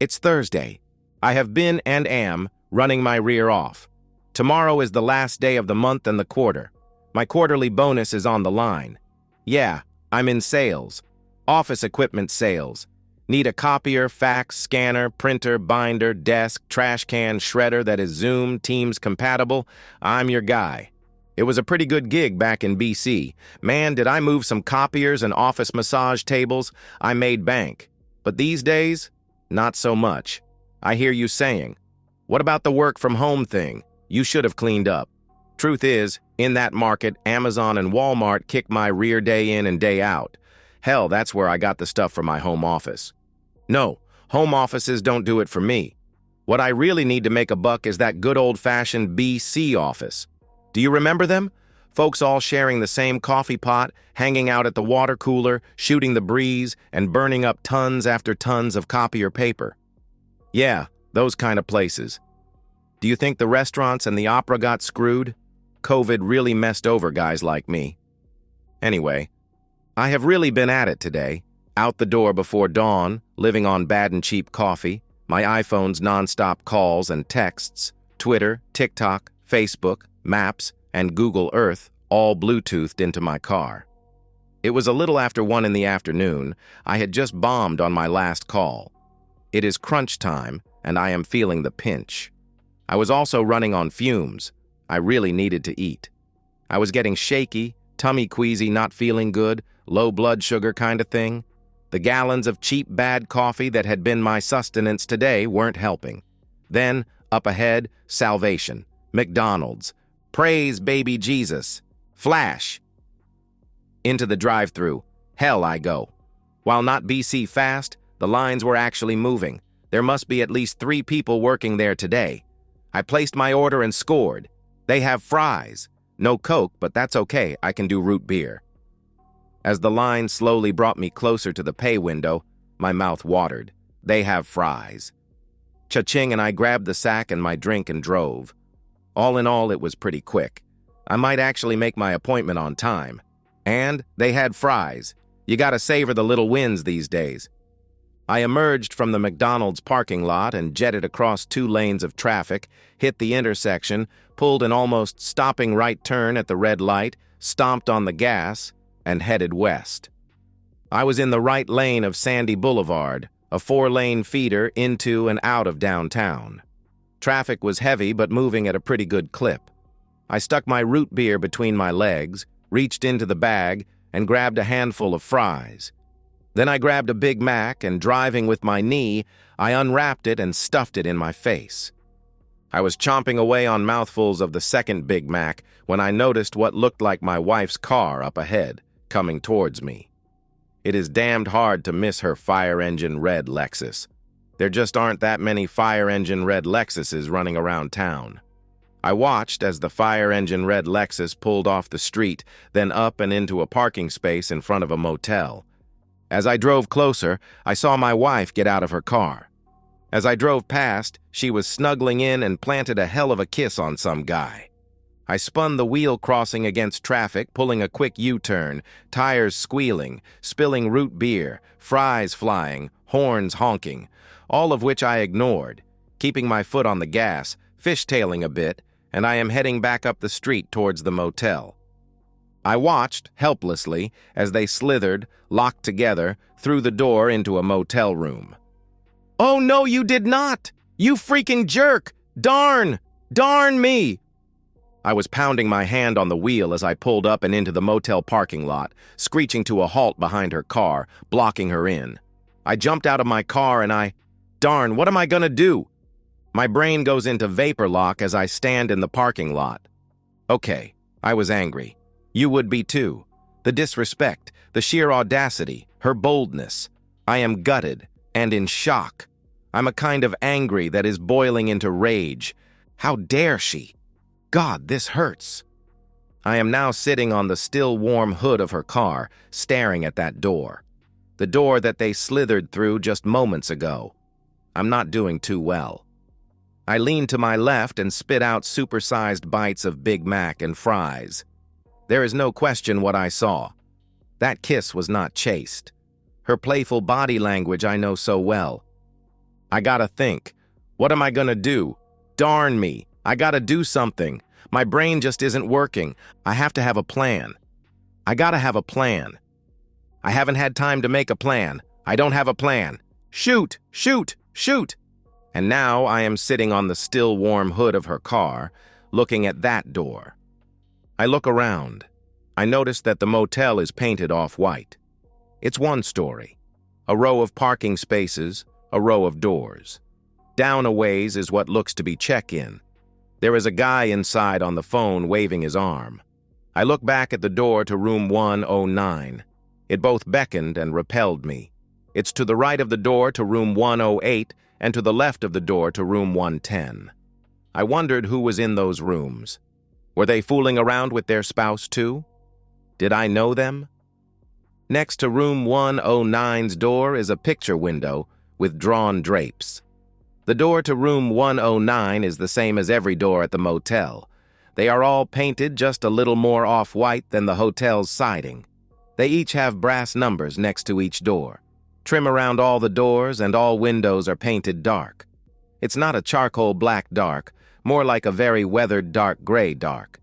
It's Thursday. I have been and am running my rear off. Tomorrow is the last day of the month and the quarter. My quarterly bonus is on the line. Yeah, I'm in sales. Office equipment sales. Need a copier, fax, scanner, printer, binder, desk, trash can, shredder that is Zoom, Teams compatible? I'm your guy. It was a pretty good gig back in BC. Man, did I move some copiers and office massage tables. I made bank. But these days, not so much. I hear you saying, what about the work from home thing? You should have cleaned up. Truth is, in that market, Amazon and Walmart kick my rear day in and day out. Hell, that's where I got the stuff for my home office. No, home offices don't do it for me. What I really need to make a buck is that good old-fashioned BC office. Do you remember them? Folks all sharing the same coffee pot, hanging out at the water cooler, shooting the breeze, and burning up tons after tons of copier paper. Yeah, those kind of places. Do you think the restaurants and the opera got screwed? COVID really messed over guys like me. Anyway, I have really been at it today. Out the door before dawn, living on bad and cheap coffee, my iPhone's nonstop calls and texts, Twitter, TikTok, Facebook, Maps, and Google Earth all Bluetoothed into my car. It was a little after 1 in the afternoon. I had just bombed on my last call. It is crunch time, and I am feeling the pinch. I was also running on fumes. I really needed to eat. I was getting shaky, tummy queasy, not feeling good, low blood sugar kind of thing. The gallons of cheap bad coffee that had been my sustenance today weren't helping. Then, up ahead, salvation, McDonald's, praise baby Jesus, flash. Into the drive-thru, hell I go. While not BC fast, the lines were actually moving. There must be at least 3 people working there today. I placed my order and scored. They have fries. No Coke, but that's okay, I can do root beer. As the line slowly brought me closer to the pay window, my mouth watered. They have fries. Cha-ching, and I grabbed the sack and my drink and drove. All in all, it was pretty quick. I might actually make my appointment on time. And they had fries. You gotta savor the little wins these days. I emerged from the McDonald's parking lot and jetted across 2 lanes of traffic, hit the intersection, pulled an almost stopping right turn at the red light, stomped on the gas, and headed west. I was in the right lane of Sandy Boulevard, a 4-lane feeder into and out of downtown. Traffic was heavy but moving at a pretty good clip. I stuck my root beer between my legs, reached into the bag, and grabbed a handful of fries. Then I grabbed a Big Mac and, driving with my knee, I unwrapped it and stuffed it in my face. I was chomping away on mouthfuls of the second Big Mac when I noticed what looked like my wife's car up ahead, coming towards me. It is damned hard to miss her fire-engine red Lexus. There just aren't that many fire-engine red Lexuses running around town. I watched as the fire-engine red Lexus pulled off the street, then up and into a parking space in front of a motel. As I drove closer, I saw my wife get out of her car. As I drove past, she was snuggling in and planted a hell of a kiss on some guy. I spun the wheel crossing against traffic, pulling a quick U-turn, tires squealing, spilling root beer, fries flying, horns honking, all of which I ignored, keeping my foot on the gas, fishtailing a bit, and I am heading back up the street towards the motel. I watched, helplessly, as they slithered, locked together, through the door into a motel room. "Oh, no, you did not! You freaking jerk! Darn! Darn me!" I was pounding my hand on the wheel as I pulled up and into the motel parking lot, screeching to a halt behind her car, blocking her in. I jumped out of my car and darn, what am I gonna do? My brain goes into vapor lock as I stand in the parking lot. Okay, I was angry. You would be too. The disrespect, the sheer audacity, her boldness. I am gutted and in shock. I'm a kind of angry that is boiling into rage. How dare she? God, this hurts. I am now sitting on the still warm hood of her car, staring at that door. The door that they slithered through just moments ago. I'm not doing too well. I lean to my left and spit out supersized bites of Big Mac and fries. There is no question what I saw. That kiss was not chaste. Her playful body language I know so well. I gotta think. What am I gonna do? Darn me. I gotta do something. My brain just isn't working. I have to have a plan. I gotta have a plan. I haven't had time to make a plan. I don't have a plan. Shoot, shoot, shoot. And now I am sitting on the still warm hood of her car, looking at that door. I look around. I notice that the motel is painted off-white. It's one story. A row of parking spaces, a row of doors. Down a ways is what looks to be check-in. There is a guy inside on the phone waving his arm. I look back at the door to room 109. It both beckoned and repelled me. It's to the right of the door to room 108 and to the left of the door to room 110. I wondered who was in those rooms. Were they fooling around with their spouse too? Did I know them? Next to room 109's door is a picture window with drawn drapes. The door to room 109 is the same as every door at the motel. They are all painted just a little more off-white than the hotel's siding. They each have brass numbers next to each door. Trim around all the doors and all windows are painted dark. It's not a charcoal black dark, more like a very weathered dark gray dark.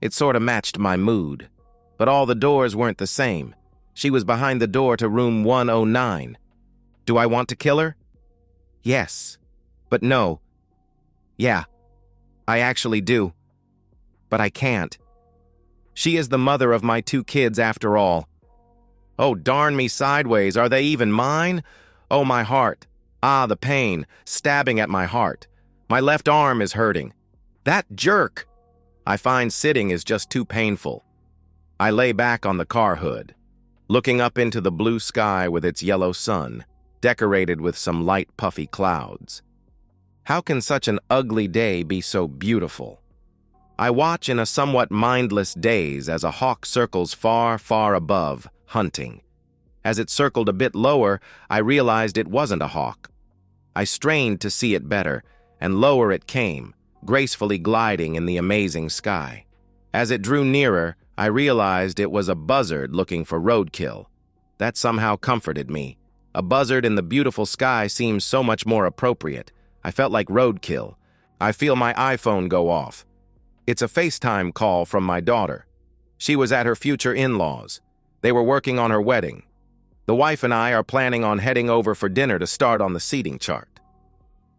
It sort of matched my mood. But all the doors weren't the same. She was behind the door to room 109. Do I want to kill her? Yes. But no. Yeah. I actually do. But I can't. She is the mother of my 2 kids after all. Oh, darn me sideways, are they even mine? Oh, my heart. Ah, the pain, stabbing at my heart. My left arm is hurting. That jerk! I find sitting is just too painful. I lay back on the car hood, looking up into the blue sky with its yellow sun, decorated with some light puffy clouds. How can such an ugly day be so beautiful? I watch in a somewhat mindless daze as a hawk circles far, far above, hunting. As it circled a bit lower, I realized it wasn't a hawk. I strained to see it better, and lower it came, gracefully gliding in the amazing sky. As it drew nearer, I realized it was a buzzard looking for roadkill. That somehow comforted me. A buzzard in the beautiful sky seems so much more appropriate. I felt like roadkill. I feel my iPhone go off. It's a FaceTime call from my daughter. She was at her future in-laws. They were working on her wedding. The wife and I are planning on heading over for dinner to start on the seating chart.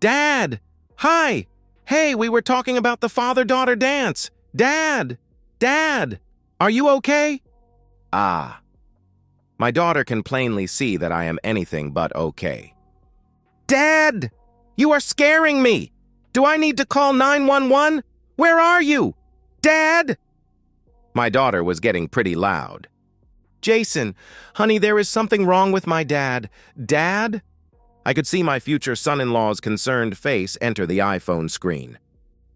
Dad! Hi! Hey, we were talking about the father-daughter dance. Dad! Dad! Are you okay? Ah. My daughter can plainly see that I am anything but okay. Dad! You are scaring me! Do I need to call 911? Where are you? Dad! My daughter was getting pretty loud. Jason, honey, there is something wrong with my dad. Dad? I could see my future son-in-law's concerned face enter the iPhone screen.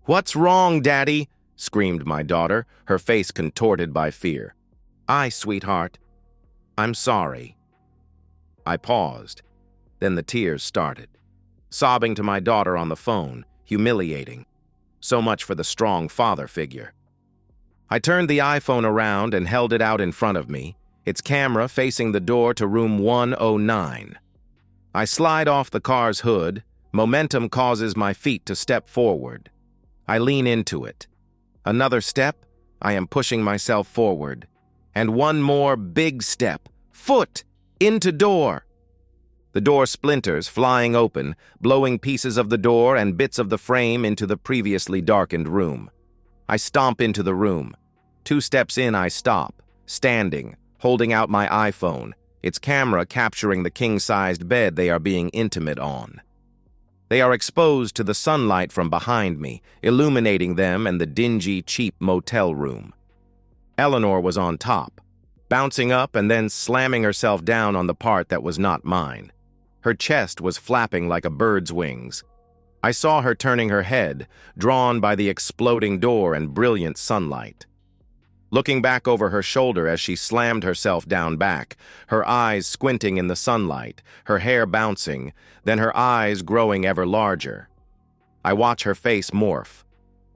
What's wrong, Daddy? Screamed my daughter, her face contorted by fear. Sweetheart. I'm sorry. I paused. Then the tears started. Sobbing to my daughter on the phone, humiliating. So much for the strong father figure. I turned the iPhone around and held it out in front of me, its camera facing the door to room 109. I slide off the car's hood. Momentum causes my feet to step forward. I lean into it. Another step, I am pushing myself forward. And one more big step, foot, into door. The door splinters, flying open, blowing pieces of the door and bits of the frame into the previously darkened room. I stomp into the room. 2 steps in, I stop, standing, holding out my iPhone, its camera capturing the king-sized bed they are being intimate on. They are exposed to the sunlight from behind me, illuminating them and the dingy, cheap motel room. Eleanor was on top, bouncing up and then slamming herself down on the part that was not mine. Her chest was flapping like a bird's wings. I saw her turning her head, drawn by the exploding door and brilliant sunlight. Looking back over her shoulder as she slammed herself down back, her eyes squinting in the sunlight, her hair bouncing, then her eyes growing ever larger. I watch her face morph.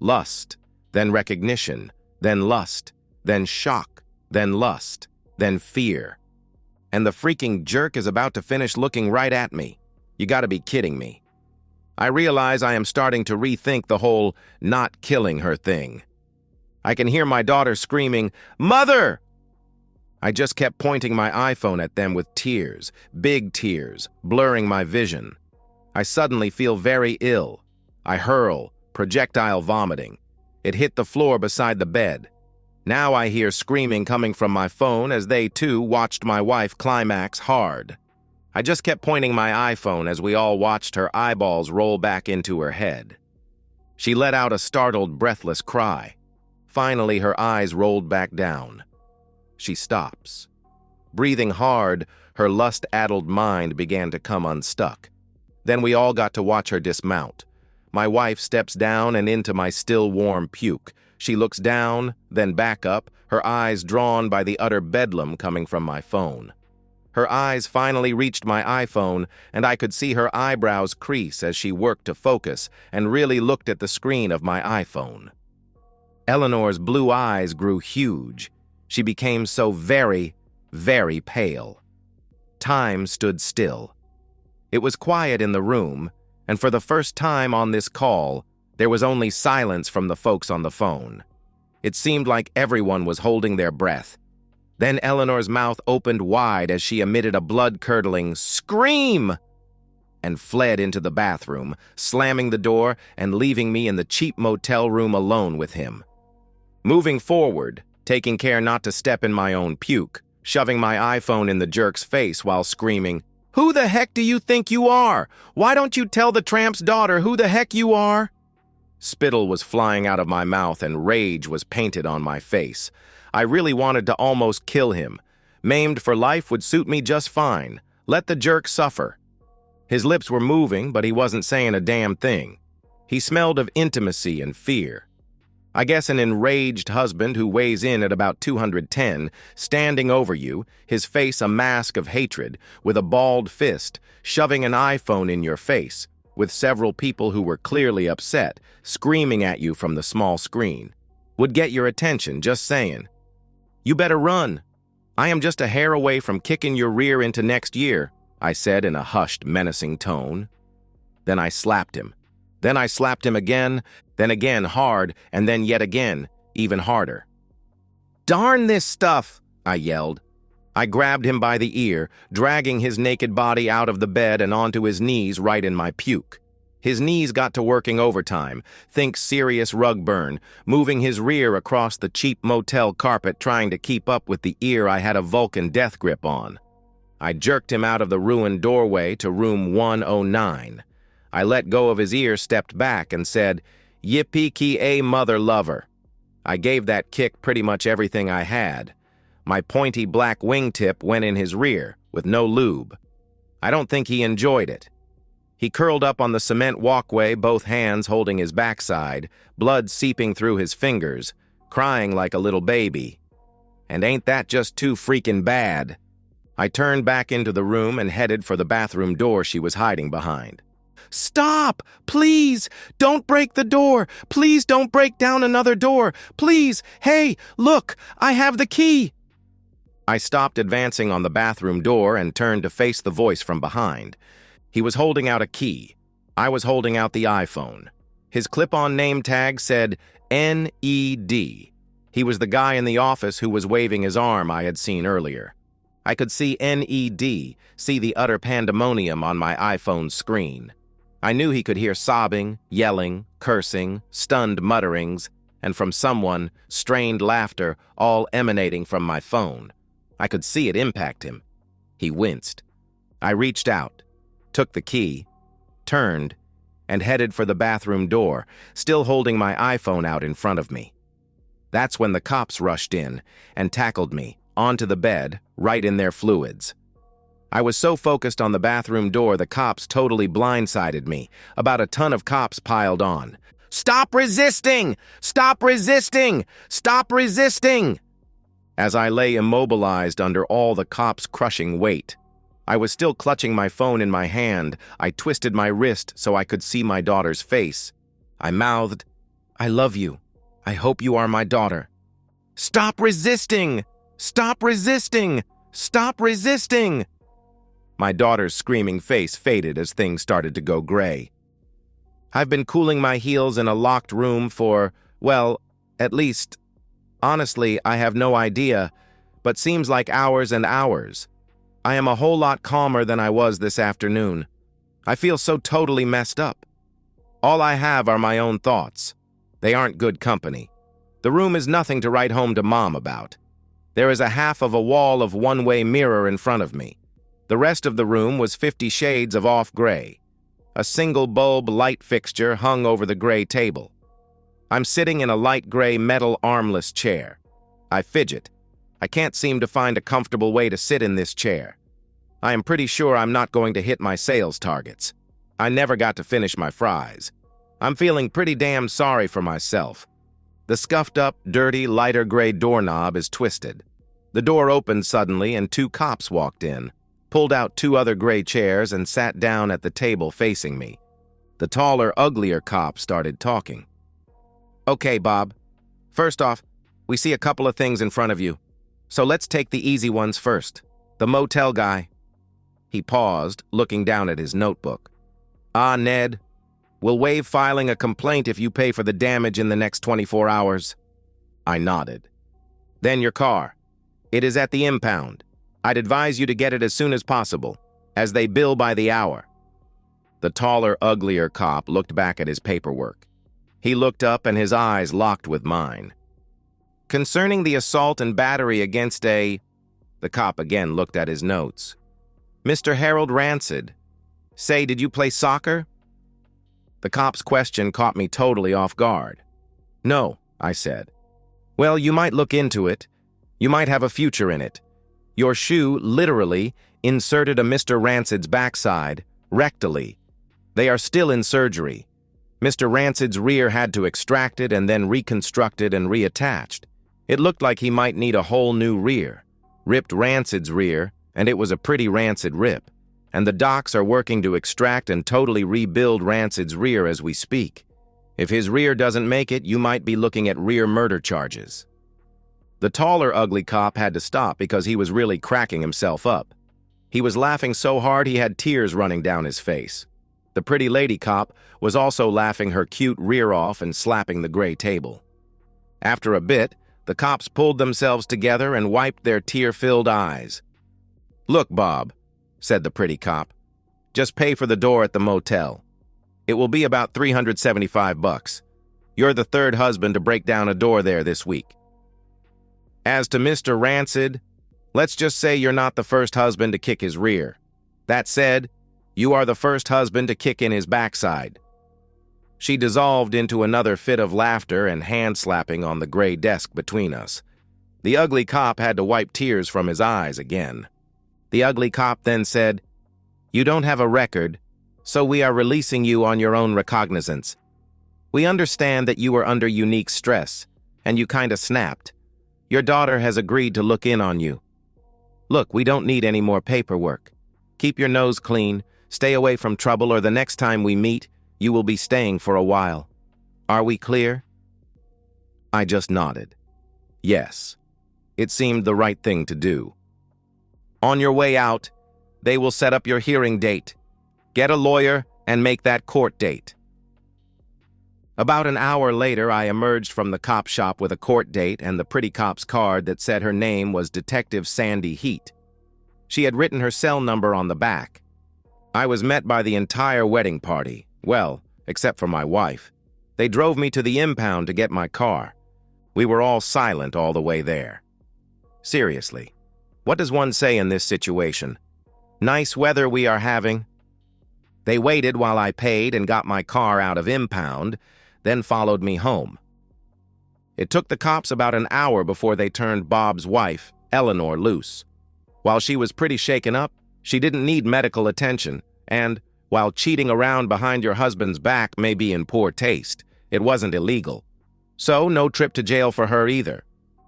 Lust, then recognition, then lust, then shock, then lust, then fear. And the freaking jerk is about to finish looking right at me. You gotta be kidding me. I realize I am starting to rethink the whole not killing her thing. I can hear my daughter screaming, "Mother!" I just kept pointing my iPhone at them with tears, big tears, blurring my vision. I suddenly feel very ill. I hurl, projectile vomiting. It hit the floor beside the bed. Now I hear screaming coming from my phone as they too watched my wife climax hard. I just kept pointing my iPhone as we all watched her eyeballs roll back into her head. She let out a startled, breathless cry. Finally, her eyes rolled back down. She stops. Breathing hard, her lust-addled mind began to come unstuck. Then we all got to watch her dismount. My wife steps down and into my still warm puke. She looks down, then back up, her eyes drawn by the utter bedlam coming from my phone. Her eyes finally reached my iPhone, and I could see her eyebrows crease as she worked to focus and really looked at the screen of my iPhone. Eleanor's blue eyes grew huge. She became so very, very pale. Time stood still. It was quiet in the room, and for the first time on this call, there was only silence from the folks on the phone. It seemed like everyone was holding their breath. Then Eleanor's mouth opened wide as she emitted a blood-curdling scream and fled into the bathroom, slamming the door and leaving me in the cheap motel room alone with him. Moving forward, taking care not to step in my own puke, shoving my iPhone in the jerk's face while screaming, "Who the heck do you think you are? Why don't you tell the tramp's daughter who the heck you are?" Spittle was flying out of my mouth and rage was painted on my face. I really wanted to almost kill him. Maimed for life would suit me just fine. Let the jerk suffer. His lips were moving, but he wasn't saying a damn thing. He smelled of intimacy and fear. I guess an enraged husband who weighs in at about 210, standing over you, his face a mask of hatred, with a balled fist, shoving an iPhone in your face, with several people who were clearly upset, screaming at you from the small screen, would get your attention, just saying. "You better run. I am just a hair away from kicking your rear into next year," I said in a hushed, menacing tone. Then I slapped him. Then I slapped him again, then again hard, and then yet again, even harder. "Darn this stuff!" I yelled. I grabbed him by the ear, dragging his naked body out of the bed and onto his knees right in my puke. His knees got to working overtime, think serious rug burn, moving his rear across the cheap motel carpet trying to keep up with the ear I had a Vulcan death grip on. I jerked him out of the ruined doorway to room 109. I let go of his ear, stepped back, and said, "Yippee-ki-yay, mother lover." I gave that kick pretty much everything I had. My pointy black wingtip went in his rear, with no lube. I don't think he enjoyed it. He curled up on the cement walkway, both hands holding his backside, blood seeping through his fingers, crying like a little baby. And ain't that just too freaking bad? I turned back into the room and headed for the bathroom door she was hiding behind. "Stop! Please! Don't break the door! Please don't break down another door! Please! Hey, look! I have the key!" I stopped advancing on the bathroom door and turned to face the voice from behind. He was holding out a key. I was holding out the iPhone. His clip-on name tag said NED. He was the guy in the office who was waving his arm I had seen earlier. I could see NED, see the utter pandemonium on my iPhone screen. I knew he could hear sobbing, yelling, cursing, stunned mutterings, and from someone, strained laughter, all emanating from my phone. I could see it impact him. He winced. I reached out, took the key, turned, and headed for the bathroom door, still holding my iPhone out in front of me. That's when the cops rushed in and tackled me, onto the bed, right in their fluids. I was so focused on the bathroom door the cops totally blindsided me. About a ton of cops piled on. "Stop resisting! Stop resisting! Stop resisting!" As I lay immobilized under all the cops' crushing weight. I was still clutching my phone in my hand. I twisted my wrist so I could see my daughter's face. I mouthed, "I love you. I hope you are my daughter." "Stop resisting! Stop resisting! Stop resisting!" My daughter's screaming face faded as things started to go gray. I've been cooling my heels in a locked room for, well, at least, honestly, I have no idea, but seems like hours and hours. I am a whole lot calmer than I was this afternoon. I feel so totally messed up. All I have are my own thoughts. They aren't good company. The room is nothing to write home to Mom about. There is a half of a wall of one-way mirror in front of me. The rest of the room was 50 shades of off-gray. A single bulb light fixture hung over the gray table. I'm sitting in a light gray metal armless chair. I fidget. I can't seem to find a comfortable way to sit in this chair. I am pretty sure I'm not going to hit my sales targets. I never got to finish my fries. I'm feeling pretty damn sorry for myself. The scuffed-up, dirty, lighter gray doorknob is twisted. The door opened suddenly and 2 cops walked in, pulled out 2 other gray chairs and sat down at the table facing me. The taller, uglier cop started talking. "Okay, Bob. First off, we see a couple of things in front of you. So let's take the easy ones first. The motel guy." He paused, looking down at his notebook. "Ah, Ned, we'll waive filing a complaint if you pay for the damage in the next 24 hours. I nodded. "Then your car. It is at the impound. I'd advise you to get it as soon as possible, as they bill by the hour." The taller, uglier cop looked back at his paperwork. He looked up and his eyes locked with mine. "Concerning the assault and battery against a..." The cop again looked at his notes. "Mr. Harold Rancid. Say, did you play soccer?" The cop's question caught me totally off guard. "No," I said. "Well, you might look into it. You might have a future in it. Your shoe literally inserted a Mr. Rancid's backside, rectally. They are still in surgery. Mr. Rancid's rear had to extract it and then reconstructed and reattached. It looked like he might need a whole new rear. Ripped Rancid's rear, and it was a pretty rancid rip. And the docs are working to extract and totally rebuild Rancid's rear as we speak. If his rear doesn't make it, you might be looking at rear murder charges." The taller, ugly cop had to stop because he was really cracking himself up. He was laughing so hard he had tears running down his face. The pretty lady cop was also laughing her cute rear off and slapping the gray table. After a bit, the cops pulled themselves together and wiped their tear-filled eyes. "Look, Bob," said the pretty cop, "just pay for the door at the motel. It will be about $375. You're the 3rd husband to break down a door there this week. As to Mr. Rancid, let's just say you're not the first husband to kick his rear. That said, you are the first husband to kick in his backside." She dissolved into another fit of laughter and hand-slapping on the gray desk between us. The ugly cop had to wipe tears from his eyes again. The ugly cop then said, "You don't have a record, so we are releasing you on your own recognizance. We understand that you were under unique stress, and you kinda snapped. Your daughter has agreed to look in on you. Look, we don't need any more paperwork. Keep your nose clean, stay away from trouble, or the next time we meet, you will be staying for a while. Are we clear?" I just nodded. Yes. It seemed the right thing to do. "On your way out, they will set up your hearing date. Get a lawyer and make that court date." About an hour later, I emerged from the cop shop with a court date and the pretty cop's card that said her name was Detective Sandy Heat. She had written her cell number on the back. I was met by the entire wedding party, well, except for my wife. They drove me to the impound to get my car. We were all silent all the way there. Seriously, what does one say in this situation? Nice weather we are having. They waited while I paid and got my car out of impound, then followed me home. It took the cops about an hour before they turned Bob's wife, Eleanor, loose. While she was pretty shaken up, she didn't need medical attention, and, while cheating around behind your husband's back may be in poor taste, it wasn't illegal. So, no trip to jail for her either.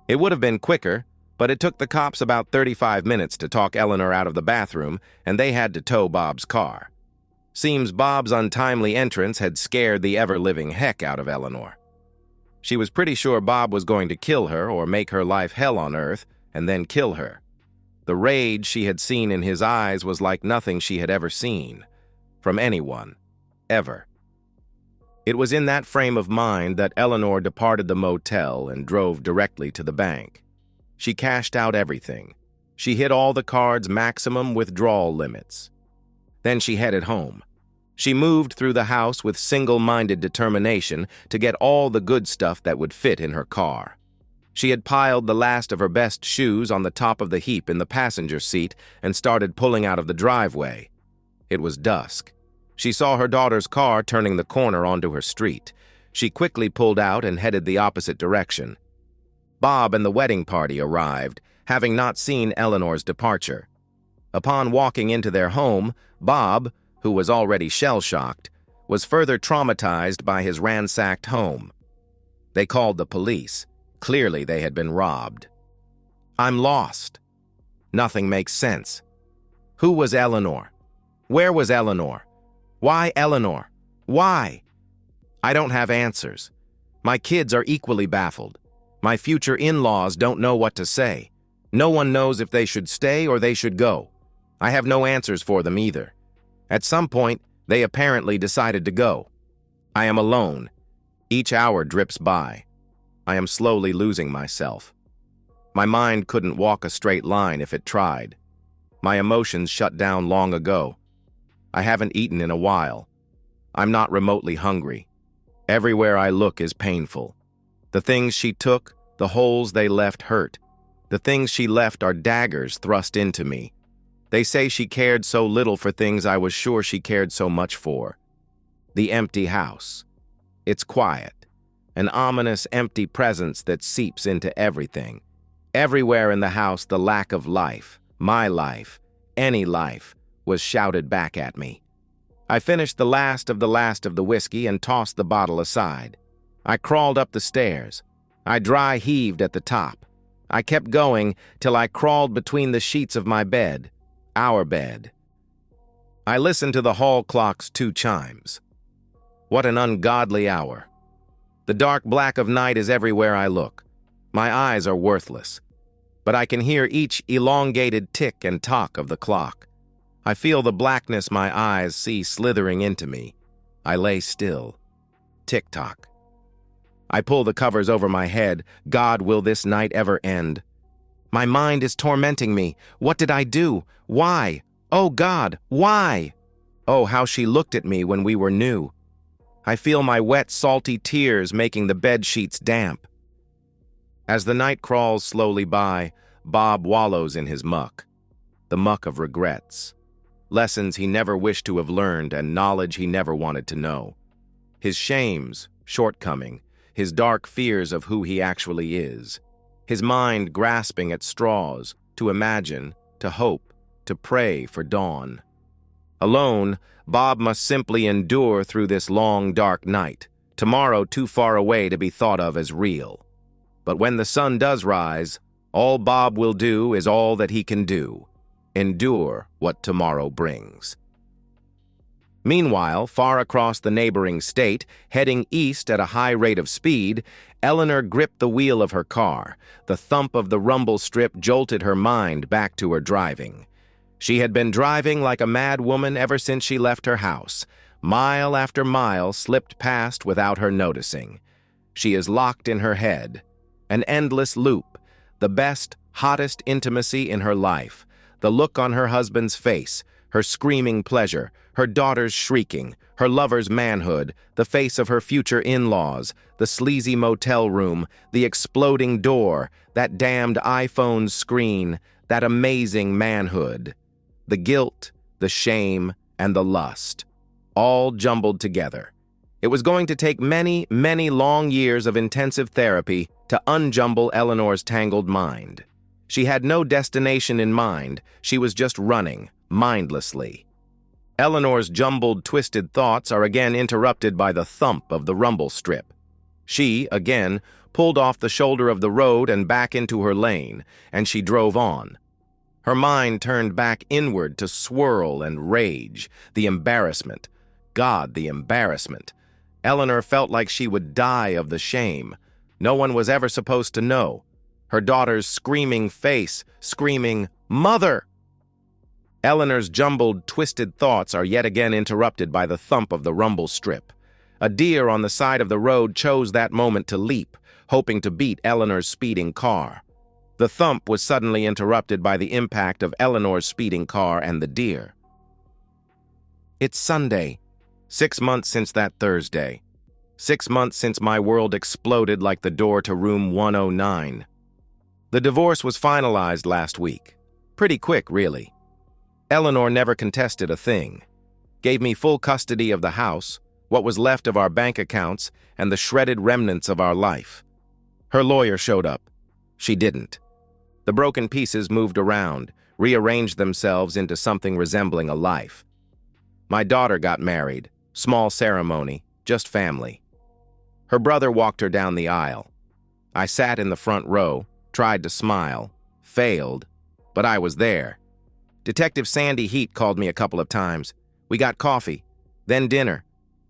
It would have been quicker, but it took the cops about 35 minutes to talk Eleanor out of the bathroom, and they had to tow Bob's car. Seems Bob's untimely entrance had scared the ever-living heck out of Eleanor. She was pretty sure Bob was going to kill her or make her life hell on earth, and then kill her. The rage she had seen in his eyes was like nothing she had ever seen. From anyone. Ever. It was in that frame of mind that Eleanor departed the motel and drove directly to the bank. She cashed out everything. She hit all the cards' maximum withdrawal limits. Then she headed home. She moved through the house with single-minded determination to get all the good stuff that would fit in her car. She had piled the last of her best shoes on the top of the heap in the passenger seat and started pulling out of the driveway. It was dusk. She saw her daughter's car turning the corner onto her street. She quickly pulled out and headed the opposite direction. Bob and the wedding party arrived, having not seen Eleanor's departure. Upon walking into their home, Bob, who was already shell-shocked, was further traumatized by his ransacked home. They called the police. Clearly, they had been robbed. I'm lost. Nothing makes sense. Who was Eleanor? Where was Eleanor? Why Eleanor? Why? I don't have answers. My kids are equally baffled. My future in-laws don't know what to say. No one knows if they should stay or they should go. I have no answers for them either. At some point, they apparently decided to go. I am alone. Each hour drips by. I am slowly losing myself. My mind couldn't walk a straight line if it tried. My emotions shut down long ago. I haven't eaten in a while. I'm not remotely hungry. Everywhere I look is painful. The things she took, the holes they left hurt. The things she left are daggers thrust into me. They say she cared so little for things I was sure she cared so much for. The empty house. It's quiet. An ominous empty presence that seeps into everything. Everywhere in the house the lack of life, my life, any life, was shouted back at me. I finished the last of the whiskey and tossed the bottle aside. I crawled up the stairs. I dry heaved at the top. I kept going till I crawled between the sheets of my bed, our bed. I listened to the hall clock's 2 chimes. What an ungodly hour. The dark black of night is everywhere I look. My eyes are worthless. But I can hear each elongated tick and tock of the clock. I feel the blackness my eyes see slithering into me. I lay still. Tick-tock. I pull the covers over my head. God, will this night ever end? My mind is tormenting me. What did I do? Why? Oh God, why? Oh, how she looked at me when we were new. I feel my wet, salty tears making the bed sheets damp. As the night crawls slowly by, Bob wallows in his muck. The muck of regrets. Lessons he never wished to have learned and knowledge he never wanted to know. His shames, shortcoming, his dark fears of who he actually is. His mind grasping at straws, to imagine, to hope, to pray for dawn. Alone, Bob must simply endure through this long, dark night, tomorrow too far away to be thought of as real. But when the sun does rise, all Bob will do is all that he can do. Endure what tomorrow brings. Meanwhile, far across the neighboring state, heading east at a high rate of speed, Eleanor gripped the wheel of her car. The thump of the rumble strip jolted her mind back to her driving. She had been driving like a mad woman ever since she left her house. Mile after mile slipped past without her noticing. She is locked in her head. An endless loop. The best, hottest intimacy in her life. The look on her husband's face. Her screaming pleasure. Her daughter's shrieking. Her lover's manhood. The face of her future in-laws. The sleazy motel room. The exploding door. That damned iPhone screen. That amazing manhood. The guilt, the shame, and the lust, all jumbled together. It was going to take many, many long years of intensive therapy to unjumble Eleanor's tangled mind. She had no destination in mind. She was just running, mindlessly. Eleanor's jumbled, twisted thoughts are again interrupted by the thump of the rumble strip. She, again, pulled off the shoulder of the road and back into her lane, and she drove on. Her mind turned back inward to swirl and rage. The embarrassment. God, the embarrassment. Eleanor felt like she would die of the shame. No one was ever supposed to know. Her daughter's screaming face, screaming, "Mother!" Eleanor's jumbled, twisted thoughts are yet again interrupted by the thump of the rumble strip. A deer on the side of the road chose that moment to leap, hoping to beat Eleanor's speeding car. The thump was suddenly interrupted by the impact of Eleanor's speeding car and the deer. It's Sunday. 6 months since that Thursday. 6 months since my world exploded like the door to room 109. The divorce was finalized last week. Pretty quick, really. Eleanor never contested a thing. Gave me full custody of the house, what was left of our bank accounts, and the shredded remnants of our life. Her lawyer showed up. She didn't. The broken pieces moved around, rearranged themselves into something resembling a life. My daughter got married. Small ceremony, just family. Her brother walked her down the aisle. I sat in the front row, tried to smile, failed, but I was there. Detective Sandy Heat called me a couple of times. We got coffee, then dinner,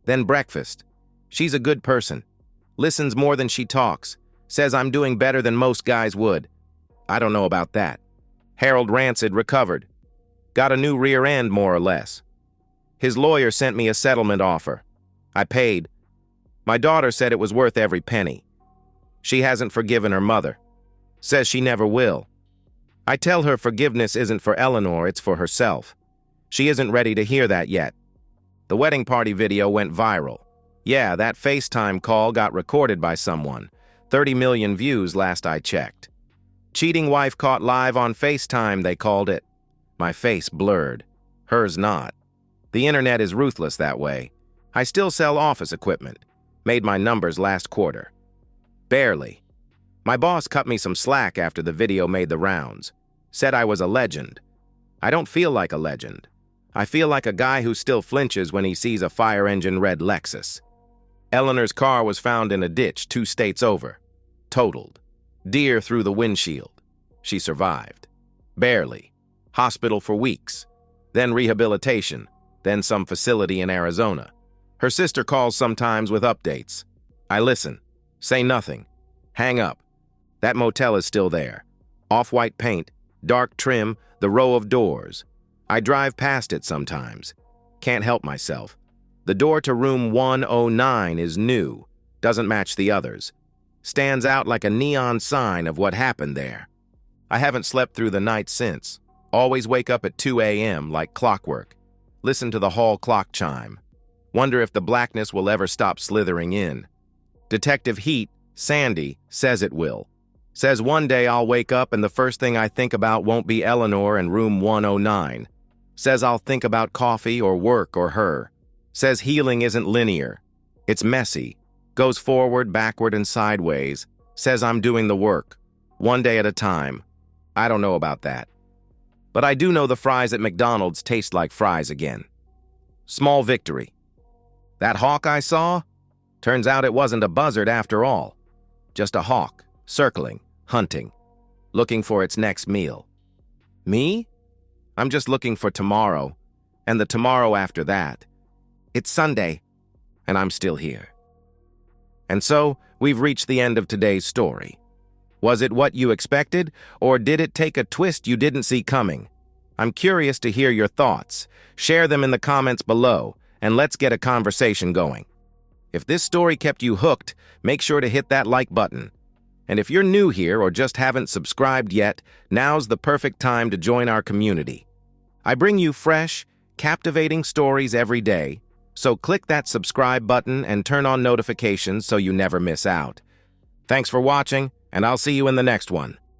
then breakfast. She's a good person. Listens more than she talks. Says I'm doing better than most guys would. I don't know about that. Harold Rancid recovered. Got a new rear end, more or less. His lawyer sent me a settlement offer. I paid. My daughter said it was worth every penny. She hasn't forgiven her mother. Says she never will. I tell her forgiveness isn't for Eleanor, it's for herself. She isn't ready to hear that yet. The wedding party video went viral. Yeah, that FaceTime call got recorded by someone. 30 million views last I checked. Cheating wife caught live on FaceTime, they called it. My face blurred. Hers not. The internet is ruthless that way. I still sell office equipment. Made my numbers last quarter. Barely. My boss cut me some slack after the video made the rounds. Said I was a legend. I don't feel like a legend. I feel like a guy who still flinches when he sees a fire engine red Lexus. Eleanor's car was found in a ditch 2 states over. Totaled. Deer through the windshield. She survived. Barely. Hospital for weeks. Then rehabilitation. Then some facility in Arizona. Her sister calls sometimes with updates. I listen. Say nothing. Hang up. That motel is still there. Off-white paint, dark trim, the row of doors. I drive past it sometimes. Can't help myself. The door to room 109 is new. Doesn't match the others. Stands out like a neon sign of what happened there. I haven't slept through the night since. Always wake up at 2 a.m. like clockwork. Listen to the hall clock chime. Wonder if the blackness will ever stop slithering in. Detective Heat, Sandy, says it will. Says one day I'll wake up and the first thing I think about won't be Eleanor and room 109. Says I'll think about coffee or work or her. Says healing isn't linear. It's messy. Goes forward, backward, and sideways. Says I'm doing the work. One day at a time. I don't know about that. But I do know the fries at McDonald's taste like fries again. Small victory. That hawk I saw? Turns out it wasn't a buzzard after all. Just a hawk, circling, hunting, looking for its next meal. Me? I'm just looking for tomorrow, and the tomorrow after that. It's Sunday, and I'm still here. And so, we've reached the end of today's story. Was it what you expected, or did it take a twist you didn't see coming? I'm curious to hear your thoughts. Share them in the comments below, and let's get a conversation going. If this story kept you hooked, make sure to hit that like button. And if you're new here or just haven't subscribed yet, now's the perfect time to join our community. I bring you fresh, captivating stories every day, so click that subscribe button and turn on notifications so you never miss out. Thanks for watching, and I'll see you in the next one.